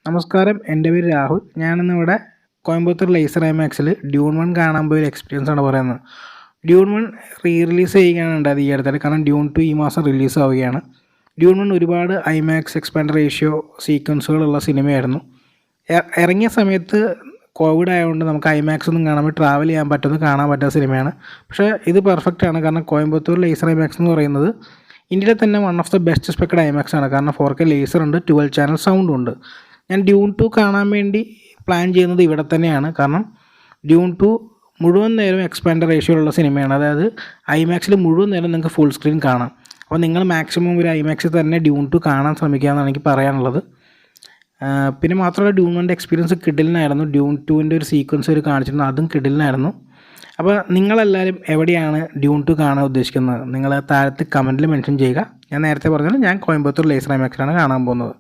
നമസ്കാരം, എൻ്റെ പേര് രാഹുൽ. ഞാനിന്നിവിടെ കോയമ്പത്തൂർ ലേസർ ഐമാക്സിൽ ഡ്യൂൺ 1 കാണാൻ പോയ ഒരു എക്സ്പീരിയൻസ് ആണ് പറയുന്നത്. ഡ്യൂൺ 1 റിലീസ് ചെയ്യുകയാണ് ഉണ്ടായത് ഈ അടുത്തായിട്ട്. കാരണം ഡ്യൂൺ 2 ഈ മാസം റിലീസ് ആവുകയാണ്. ഡ്യൂൺ 1 ഒരുപാട് ഐമാക്സ് എക്സ്പാൻഡ് റേഷ്യോ സീക്വൻസുകളുള്ള സിനിമയായിരുന്നു. ഇറങ്ങിയ സമയത്ത് കോവിഡ് ആയതുകൊണ്ട് നമുക്ക് ഐമാക്സ് ഒന്നും കാണാൻ ട്രാവൽ ചെയ്യാൻ കാണാൻ പറ്റാത്ത സിനിമയാണ്. പക്ഷേ ഇത് പെർഫെക്റ്റ് ആണ്. കാരണം കോയമ്പത്തൂർ ലേസർ ഐമാക്സ് എന്ന് പറയുന്നത് ഇന്ത്യയിലെ തന്നെ one of the best specced IMAX ആണ്. കാരണം 4K ലേസർ ഉണ്ട്, 12 ചാനൽ സൗണ്ടും ഉണ്ട്. ഞാൻ ഡ്യൂൺ 2 കാണാൻ വേണ്ടി പ്ലാൻ ചെയ്യുന്നത് ഇവിടെ തന്നെയാണ്. കാരണം ഡ്യൂൺ 2 മുഴുവൻ നേരം എക്സ്പാൻഡ് റേഷ്യോയിലുള്ള സിനിമയാണ്. അതായത് ഐമാക്സിൽ മുഴുവൻ നേരം നിങ്ങൾക്ക് ഫുൾ സ്ക്രീൻ കാണാം. അപ്പോൾ നിങ്ങൾ മാക്സിമം ഒരു ഐമാക്സിൽ തന്നെ ഡ്യൂൺ 2 കാണാൻ ശ്രമിക്കുക എന്നാണ് എനിക്ക് പറയാനുള്ളത്. പിന്നെ മാത്രമല്ല ഡ്യൂൺ 1 എക്സ്പീരിയൻസ് കിടിലനായിരുന്നു. ഡ്യൂൺ 2 ഒരു സീക്വൻസ് ഒരു കാണിച്ചിട്ടുണ്ട്, അതും കിടിലനായിരുന്നു. അപ്പോൾ നിങ്ങളെല്ലാവരും എവിടെയാണ് ഡ്യൂൺ 2 കാണാൻ ഉദ്ദേശിക്കുന്നത്? നിങ്ങൾ താഴത്ത് കമൻറ്റിൽ മെൻഷൻ ചെയ്യുക. ഞാൻ നേരത്തെ പറഞ്ഞാൽ ഞാൻ കോയമ്പത്തൂർ ലേസർ ഐമാക്സിലാണ് കാണാൻ പോകുന്നത്.